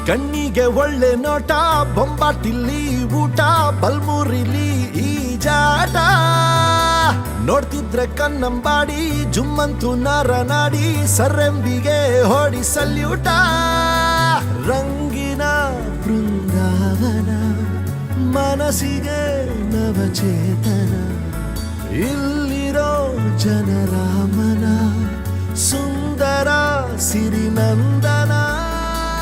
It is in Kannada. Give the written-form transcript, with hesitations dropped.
ಕಣ್ಣಿಗೆ ಒಳ್ಳೆ ನೋಟ, ಬೊಂಬಾಟಿಲ್ಲಿ ಊಟ, ಬಲ್ಮೂರಿಲಿ ಈ ಜಾಟ. ನೋಡ್ತಿದ್ರೆ ಕನ್ನಂಬಾಡಿ ಜುಮ್ಮಂತು ನರನಾಡಿ, ಸರ್ರೆಂಬಿಗೆ ಹೊಡಿ ಸಲ್ಯೂಟ. ರಂಗಿನ ಬೃಂದಾವನ, ಮನಸ್ಸಿಗೆ ನವಚೇತನ, ಇಲ್ಲಿರೋ ಜನರ ಮನ ಸುಂದರ ಸಿರಿನಂದನ.